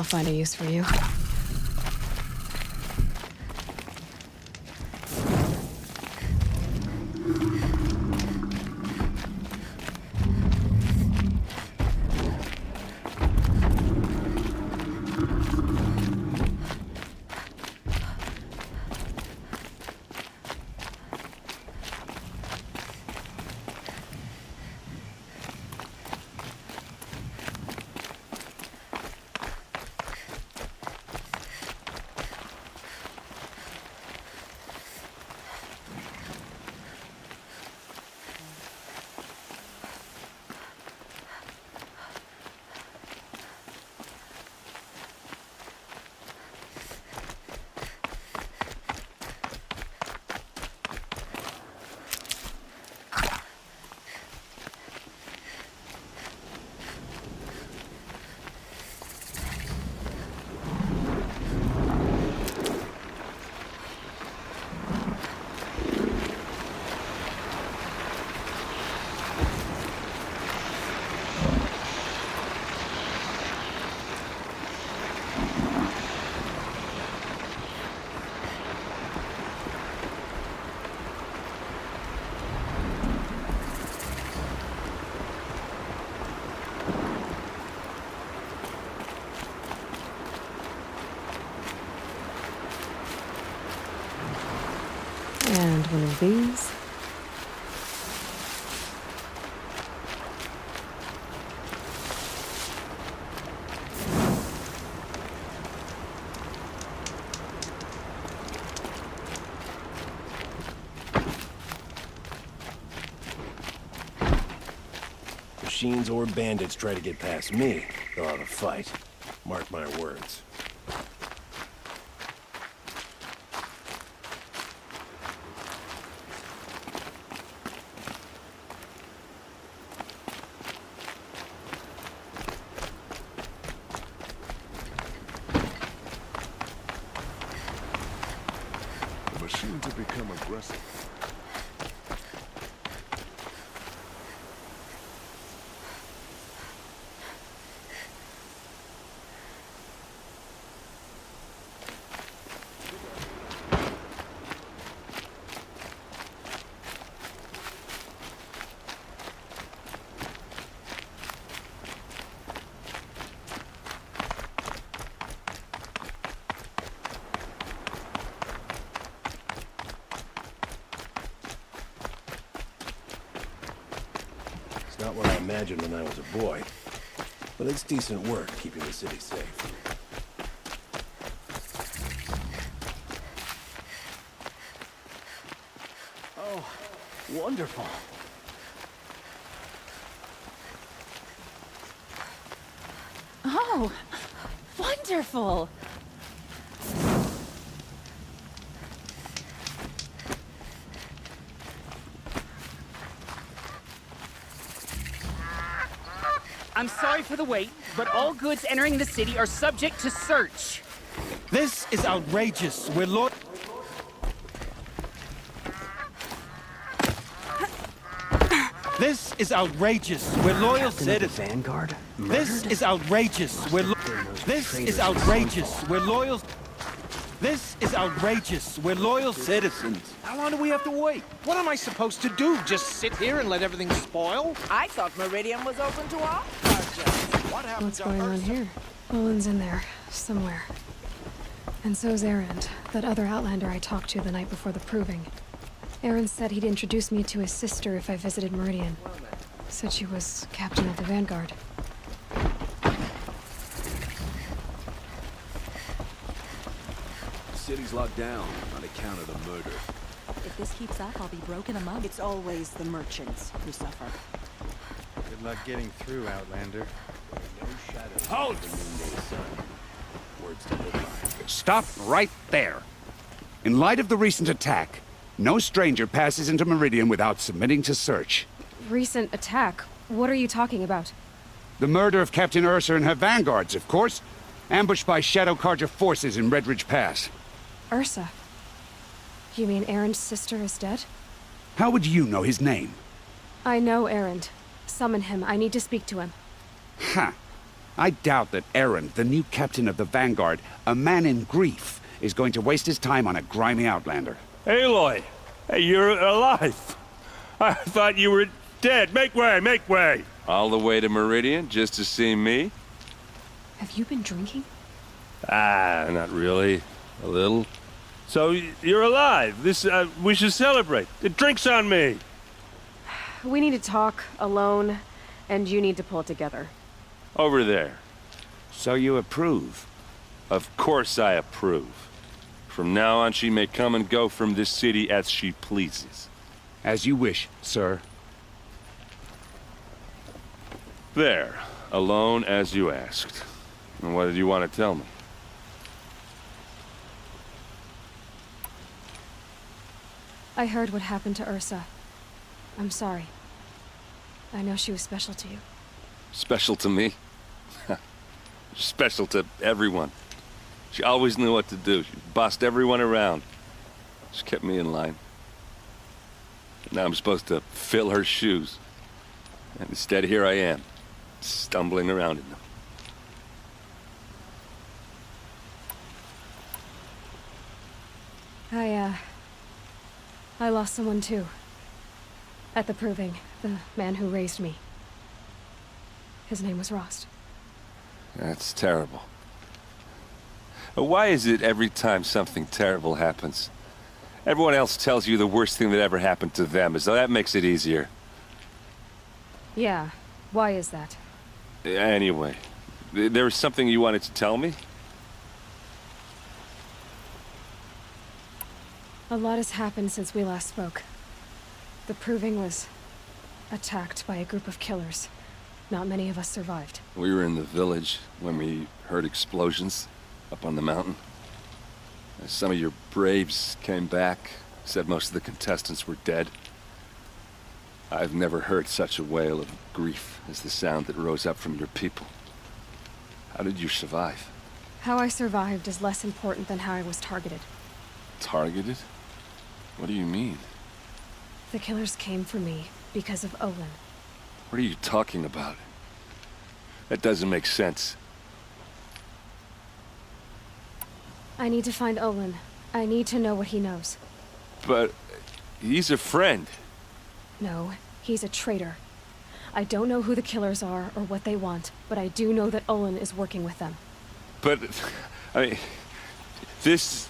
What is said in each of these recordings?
find a use for you. And one of these. Machines or bandits try to get past me, they'll have a fight. Mark my words. The machines have become aggressive. It's not what I imagined when I was a boy, but it's decent work keeping the city safe. Oh, wonderful. Oh, wonderful. I'm sorry for the wait, but all goods entering the city are subject to search. This is outrageous. We're This is outrageous. We're loyal citizens. Vanguard? This is outrageous. This is outrageous. We're loyal. This is outrageous. We're loyal citizens. How long do we have to wait? What am I supposed to do? Just sit here and let everything spoil? I thought Meridian was open to all projects. What happened What's to going on here? Olin's in there, somewhere. And so's Erend, that other Outlander I talked to the night before the proving. Erend said he'd introduce me to his sister if I visited Meridian. Said she was captain of the Vanguard. The city's locked down on account of the murder. If this keeps up, I'll be broken among. It's always the merchants who suffer. Good luck getting through, Outlander. No shadow. Halt! The noonday sun. Words to live by. Stop right there. In light of the recent attack, no stranger passes into Meridian without submitting to search. Recent attack? What are you talking about? The murder of Captain Ursa and her vanguards, of course. Ambushed by Shadow Carja forces in Redridge Pass. Ursa? You mean Erend's sister is dead? How would you know his name? I know Erend. Summon him. I need to speak to him. Ha! I doubt that Aaron, the new captain of the Vanguard, a man in grief, is going to waste his time on a grimy outlander. Aloy! Hey, you're alive! I thought you were dead. Make way, make way! All the way to Meridian just to see me? Have you been drinking? Ah, not really. A little. So, you're alive. We should celebrate. The drink's on me. We need to talk, alone, and you need to pull it together. Over there. So you approve? Of course I approve. From now on, she may come and go from this city as she pleases. As you wish, sir. There. Alone as you asked. And what did you want to tell me? I heard what happened to Ursa. I'm sorry. I know she was special to you. Special to me? Special to everyone. She always knew what to do. She bossed everyone around. She kept me in line. Now I'm supposed to fill her shoes. And instead, here I am, stumbling around in them. I lost someone too. At the proving, the man who raised me. His name was Rost. That's terrible. Why is it every time something terrible happens, everyone else tells you the worst thing that ever happened to them, as though that makes it easier? Yeah, why is that? Anyway, there was something you wanted to tell me? A lot has happened since we last spoke. The proving was attacked by a group of killers. Not many of us survived. We were in the village when we heard explosions up on the mountain. Some of your braves came back, said most of the contestants were dead. I've never heard such a wail of grief as the sound that rose up from your people. How did you survive? How I survived is less important than how I was targeted. Targeted? What do you mean? The killers came for me because of Olin. What are you talking about? That doesn't make sense. I need to find Olin. I need to know what he knows. But he's a friend. No, he's a traitor. I don't know who the killers are or what they want, but I do know that Olin is working with them. But, I mean, this...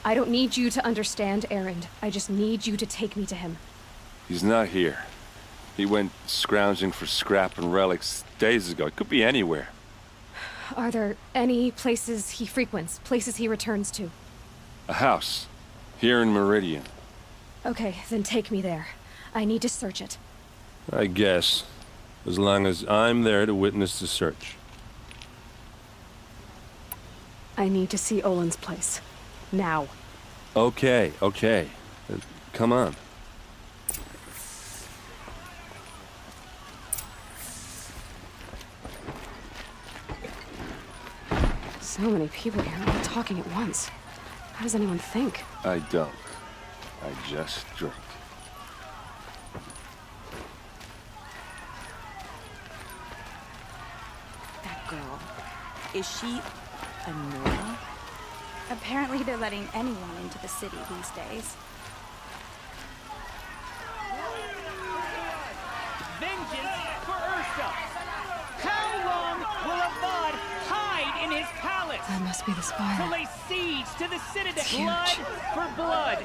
I don't need you to understand, Erend. I just need you to take me to him. He's not here. He went scrounging for scrap and relics days ago. It could be anywhere. Are there any places he frequents, places he returns to? A house. Here in Meridian. Okay, then take me there. I need to search it. I guess. As long as I'm there to witness the search. I need to see Olin's place. Now. Okay. Come on. So many people here, all talking at once. How does anyone think? I don't. I just drink. That girl. Is she a Nora? Apparently they're letting anyone into the city these days. Vengeance for Ursa! How long will Avad hide in his palace? That must be the spire. To lay siege to the citadel. It's huge. Blood for blood.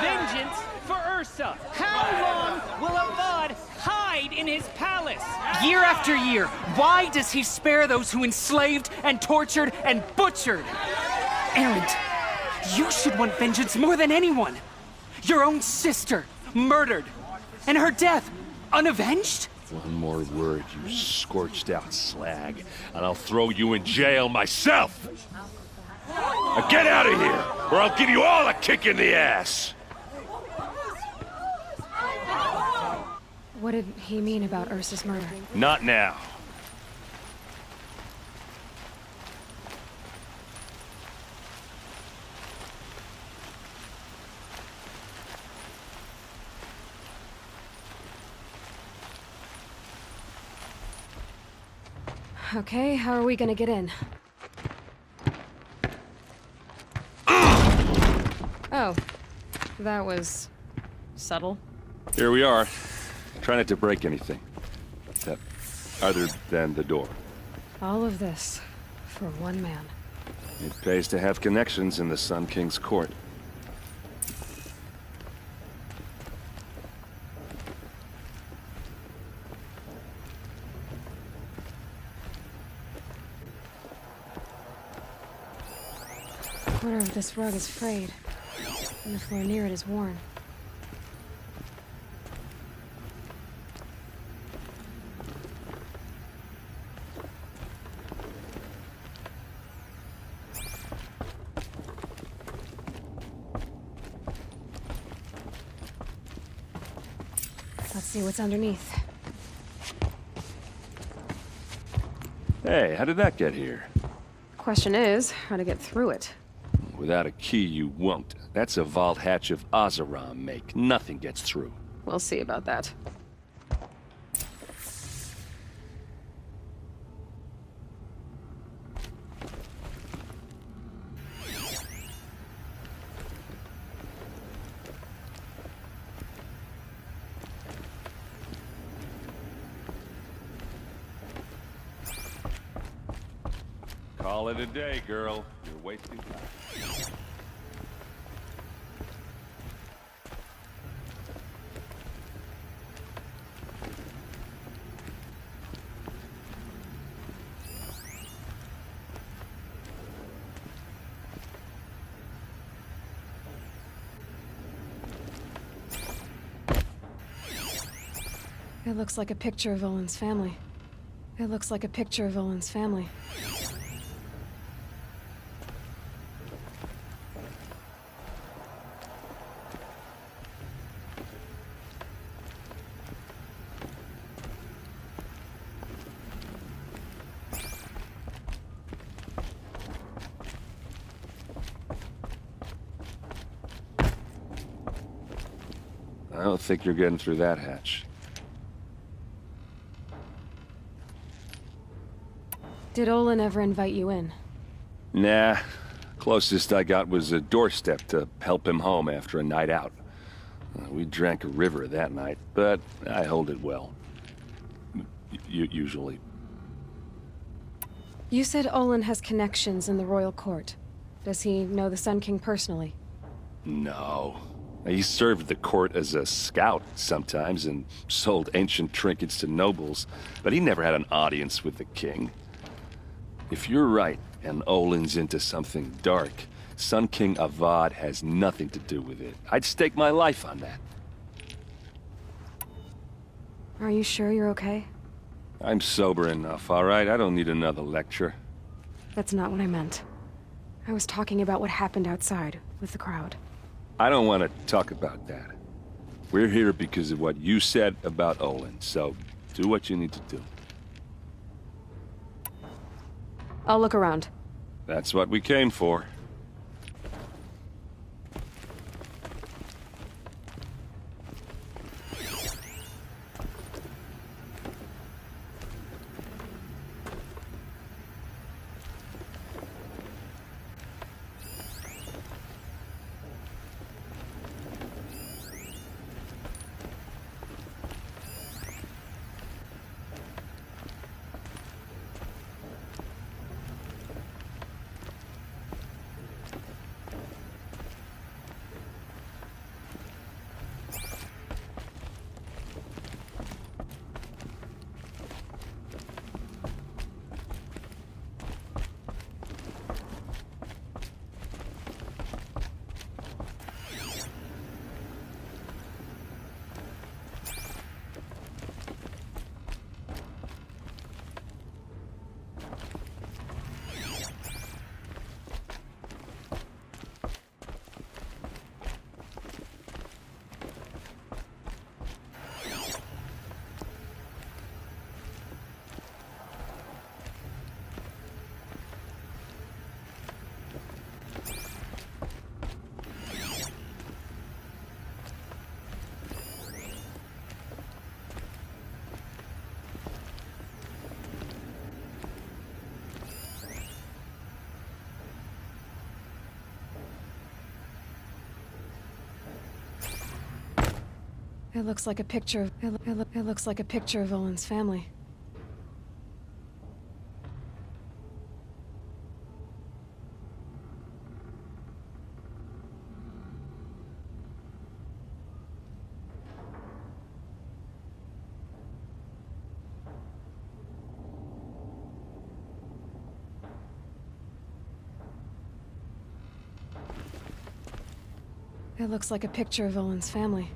Vengeance for Ursa. How long will Avad hide in his palace? Year after year, why does he spare those who enslaved and tortured and butchered? Erend, you should want vengeance more than anyone. Your own sister, murdered. And her death, unavenged? One more word, you scorched out slag, and I'll throw you in jail myself! Now get out of here, or I'll give you all a kick in the ass! What did he mean about Ursa's murder? Not now. Okay, how are we gonna get in? Oh, that was subtle. Here we are. Try not to break anything. Other than the door. All of this for one man. It pays to have connections in the Sun King's court. I wonder if this rug is frayed, and the floor near it is worn. Let's see what's underneath. Hey, how did that get here? Question is, how to get through it. Without a key, you won't. That's a vault hatch of Oseram make. Nothing gets through. We'll see about that. Call it a day, girl. You're wasting time. It looks like a picture of Olin's family. It looks like a picture of Olin's family. I don't think you're getting through that hatch. Did Olin ever invite you in? Nah. Closest I got was a doorstep to help him home after a night out. We drank a river that night, but I hold it well. Usually. You said Olin has connections in the royal court. Does he know the Sun King personally? No. He served the court as a scout sometimes and sold ancient trinkets to nobles, but he never had an audience with the king. If you're right, and Olin's into something dark, Sun King Avad has nothing to do with it. I'd stake my life on that. Are you sure you're okay? I'm sober enough, all right? I don't need another lecture. That's not what I meant. I was talking about what happened outside, with the crowd. I don't want to talk about that. We're here because of what you said about Olin, so do what you need to do. I'll look around. That's what we came for. It looks like a picture of... It looks like a picture of Owen's family. It looks like a picture of Owen's family.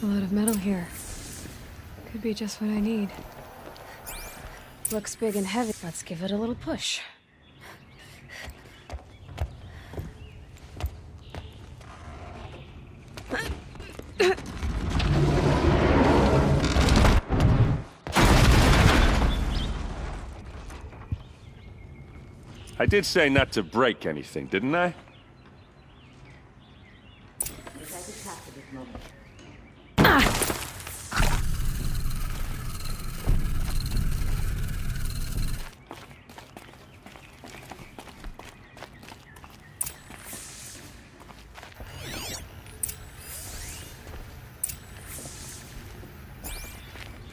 A lot of metal here. Could be just what I need. Looks big and heavy. Let's give it a little push. I did say not to break anything, didn't I?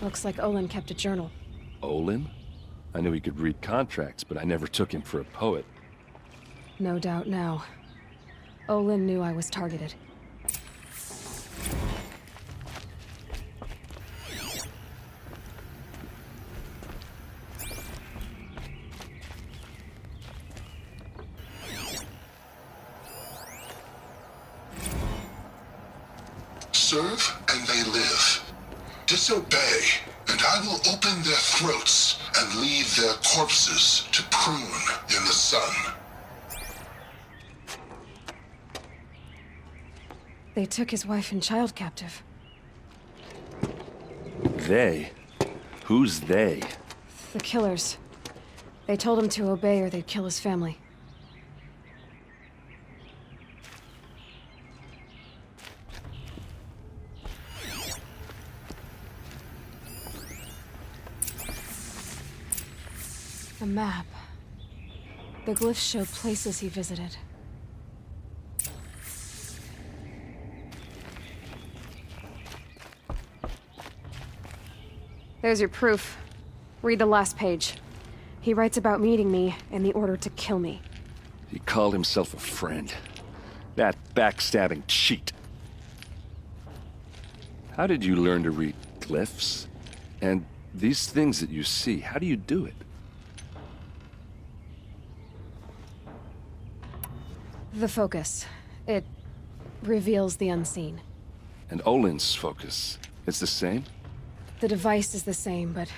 Looks like Olin kept a journal. Olin? I knew he could read contracts, but I never took him for a poet. No doubt now. Olin knew I was targeted. Serve and they live. Disobey, and I will open their throats and leave their corpses to prune in the sun. They took his wife and child captive. They? Who's they? The killers. They told him to obey or they'd kill his family. A map. The glyphs show places he visited. There's your proof. Read the last page. He writes about meeting me and the order to kill me. He called himself a friend. That backstabbing cheat. How did you learn to read glyphs? And these things that you see, how do you do it? The focus. It reveals the unseen. And Olin's focus, it's the same? The device is the same, but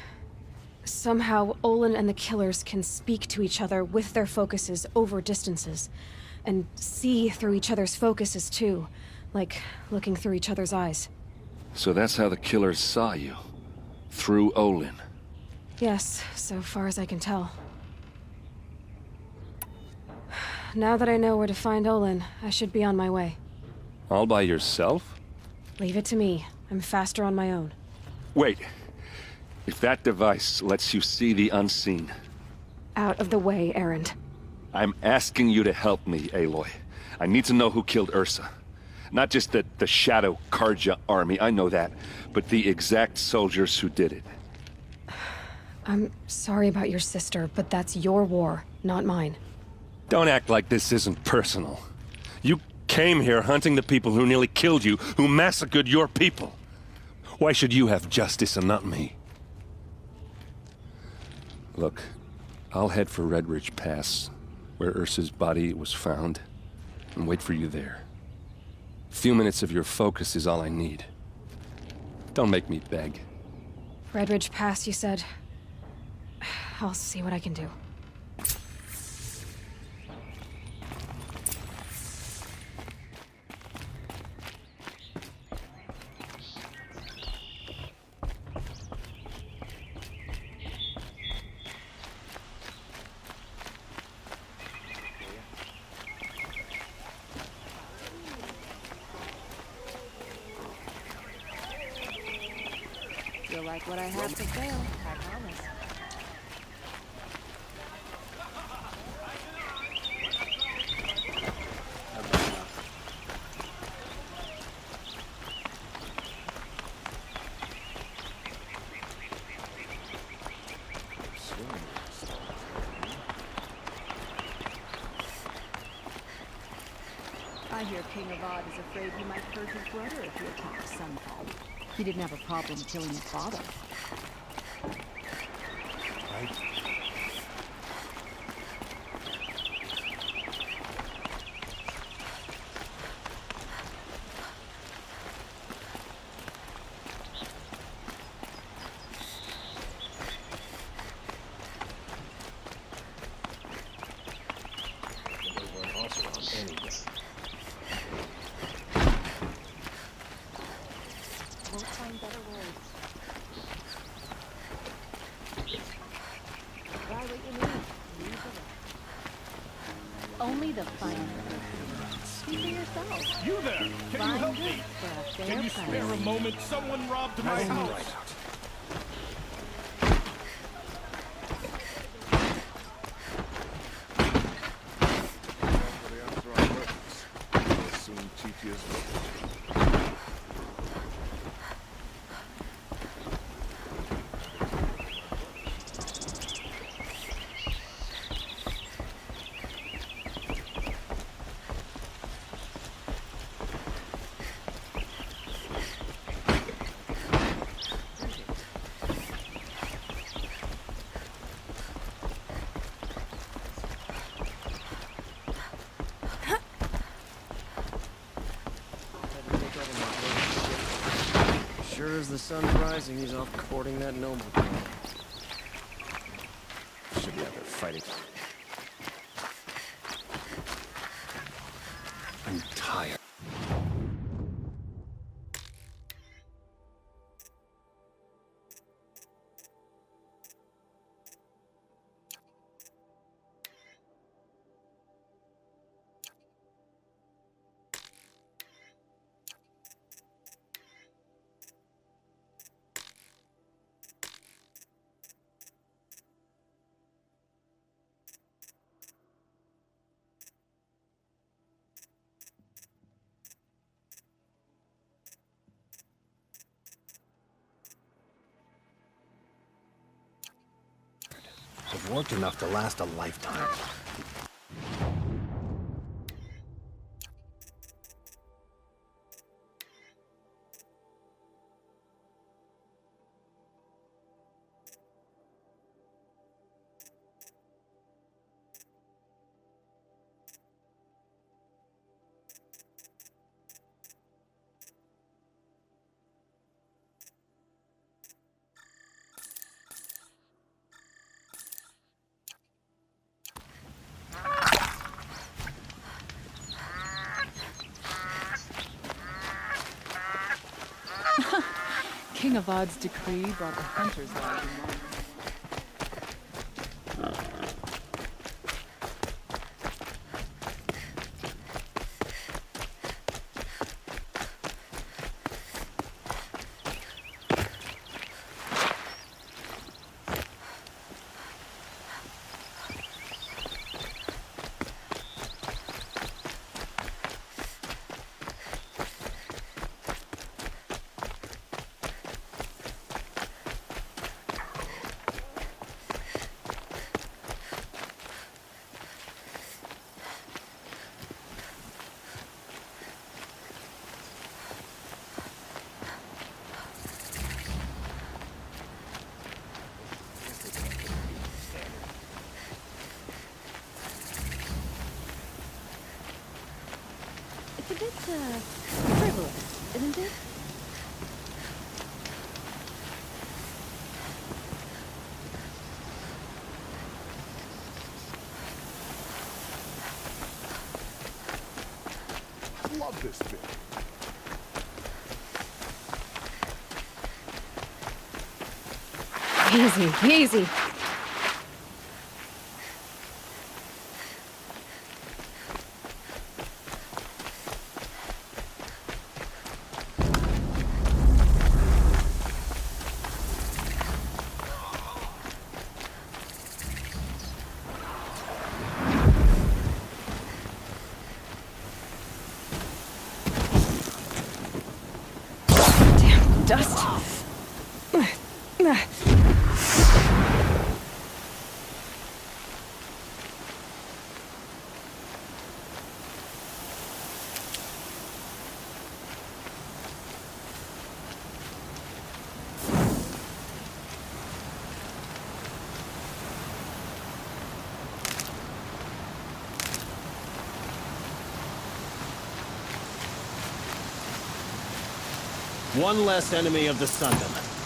somehow Olin and the killers can speak to each other with their focuses over distances, and see through each other's focuses too, like looking through each other's eyes. So that's how the killers saw you? Through Olin? Yes, so far as I can tell. Now that I know where to find Olin, I should be on my way. All by yourself? Leave it to me. I'm faster on my own. Wait. If that device lets you see the unseen... Out of the way, Erend. I'm asking you to help me, Aloy. I need to know who killed Ursa. Not just the Shadow Karja army, I know that, but the exact soldiers who did it. I'm sorry about your sister, but that's your war, not mine. Don't act like this isn't personal. You came here hunting the people who nearly killed you, who massacred your people. Why should you have justice and not me? Look, I'll head for Red Ridge Pass, where Ursa's body was found, and wait for you there. A few minutes of your focus is all I need. Don't make me beg. Red Ridge Pass, you said? I'll see what I can do. You'll like what I have to say, I promise. I hear King Avad is afraid he might hurt his brother if he attacks Sunfall. He didn't have a problem killing his father. See the fine. See for yourself. You there! Can you help me? Can you spare a moment? Someone robbed my house. Right out. Sure as the sun's rising, he's off courting that noble girl. Should be out there fighting. I'm tired. I've worked enough to last a lifetime. King Avad's decree brought the hunters lodge in mind. It's a bit, frivolous, isn't it? Love this bit. Easy, easy. Dust. One less enemy of the Sundom.